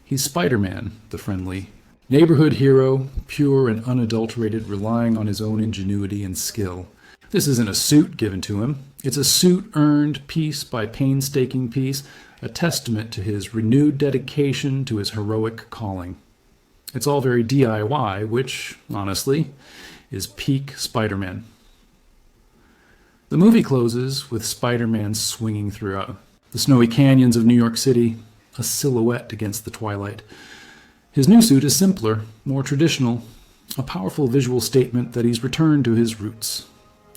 He's Spider-Man, the friendly neighborhood hero, pure and unadulterated, relying on his own ingenuity and skill. This isn't a suit given to him. It's a suit earned piece by painstaking piece, a testament to his renewed dedication to his heroic calling. It's all very DIY, which, honestly, is peak Spider-Man. The movie closes with Spider-Man swinging through the snowy canyons of New York City, a silhouette against the twilight. His new suit is simpler, more traditional, a powerful visual statement that he's returned to his roots.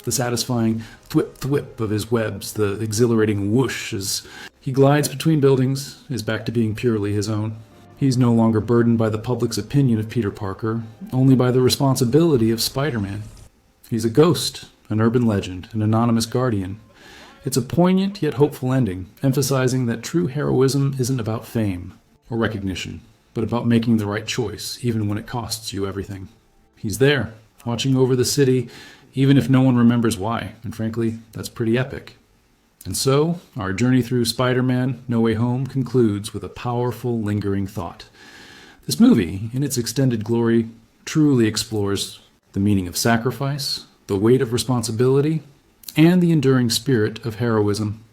The satisfying thwip-thwip of his webs, the exhilarating whoosh as he glides between buildings, is back to being purely his own. He's no longer burdened by the public's opinion of Peter Parker, only by the responsibility of Spider-Man. He's a ghost, an urban legend, an anonymous guardian. It's a poignant yet hopeful ending, emphasizing that true heroism isn't about fame or recognition, but about making the right choice, even when it costs you everything. He's there, watching over the city, even if no one remembers why, and frankly, that's pretty epic. And so, our journey through Spider-Man No Way Home concludes with a powerful, lingering thought. This movie, in its extended glory, truly explores the meaning of sacrifice, the weight of responsibility, and the enduring spirit of heroism.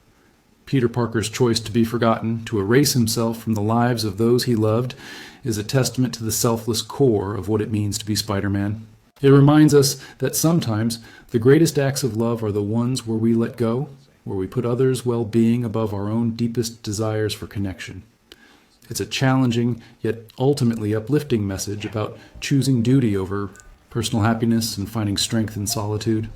Peter Parker's choice to be forgotten, to erase himself from the lives of those he loved, is a testament to the selfless core of what it means to be Spider-Man. It reminds us that sometimes the greatest acts of love are the ones where we let go, where we put others' well-being above our own deepest desires for connection. It's a challenging, yet ultimately uplifting message about choosing duty over personal happiness and finding strength in solitude.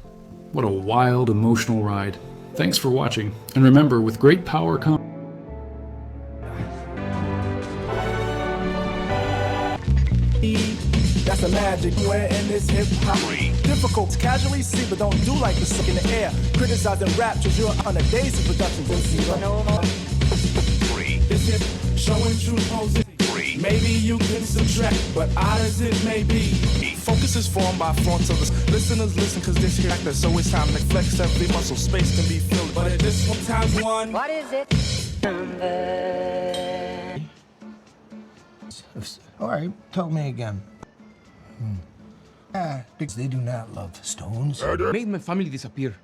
What a wild, emotional ride. Thanks for watching, and remember, with great power comes... That's the magic we're in this hip hop. Difficult to casually see, but don't do like the suck in the air. Criticizing rap, cause you're on a days of productions and zero. This hip showing true poses. Maybe you can subtract, but odd as it may be. Focus is formed by fronts of the listeners listen, cause this here actor, so it's time to flex every muscle. Space can be filled, but at this one times one. What is it? All right, tell me again. Because they do not love stones. Made my family disappear.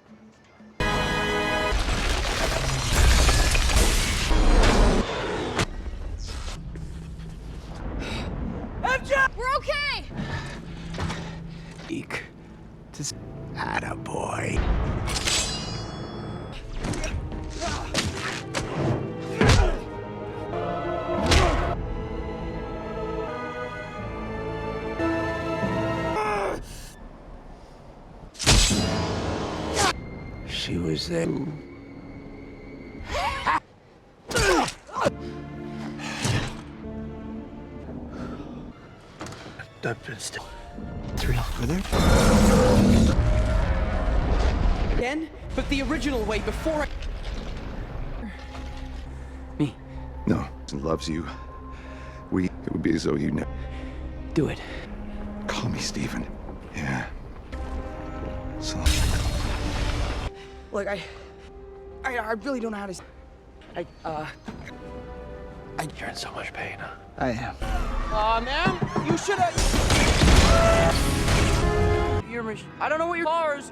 We're okay! Eek. Just attaboy. She was there. Three over there. Again? But the original way, before Me. No, he loves you. It would be as though you never... Do it. Call me Stephen. Yeah. So... Look, I really don't know how to... You're in so much pain, huh? I am. Aw, man, you should have... I don't know what your bars.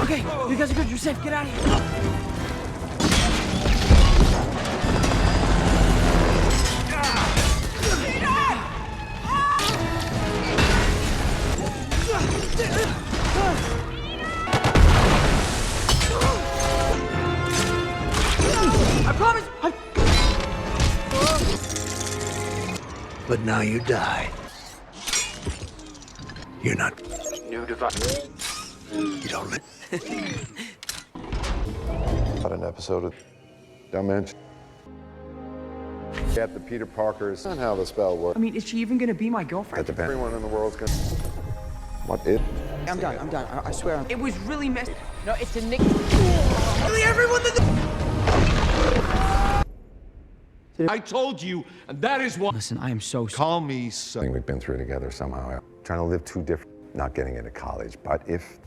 Okay, you guys are good. You're safe. Get out of here. I promise. But now you die. You're not. New device. You don't live. Got an episode of Dimension. Get the Peter Parkers and how the spell works. I mean, is she even gonna be my girlfriend? That depends. Everyone in the world's gonna... What it? I'm done. I swear. It was really messy. No, it's a Nick. I told you, and that is what. Listen, I am so sorry. Call me I son. think we've been through together somehow. Trying to live two different... Not getting into college, but if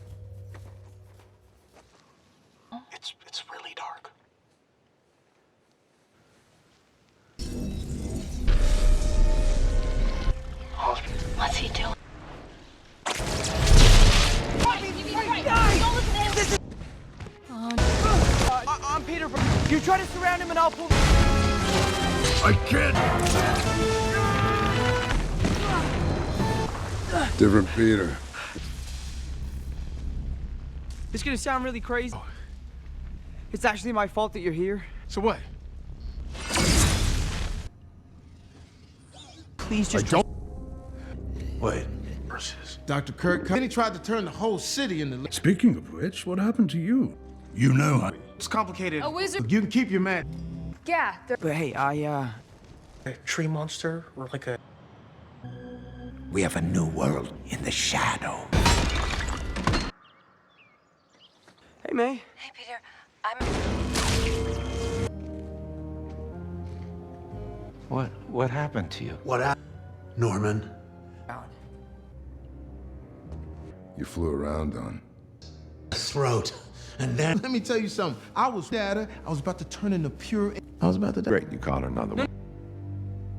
What's he doing? I'm Peter. You try to surround him and I'll pull. I can't. Different Peter. It's gonna sound really crazy. It's actually my fault that you're here. So what? Please just don't. Wait. Dr. Kirk, then he tried to turn the whole city into. Speaking of which, what happened to you? You know, It's complicated. A wizard? You can keep your man. Yeah, But hey, A tree monster or like a... we have a new world in the shadow. Hey, May. Hey, Peter. I'm... What happened to you? What happened, Norman? You flew around on. Throat. And then... Let me tell you something. I was data. I was about to turn into pure. I was about to die. Great, you caught another one.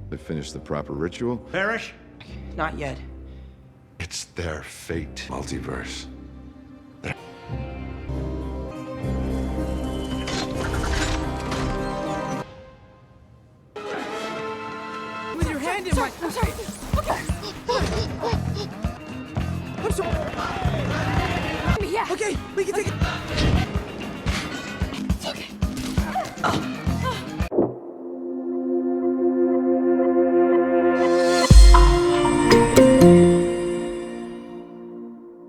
They finished the proper ritual. Parrish? Not yet. It's their fate. Multiverse. With your hand in my. I'm sorry. Okay. I'm sorry. Yeah. Okay, we can take it.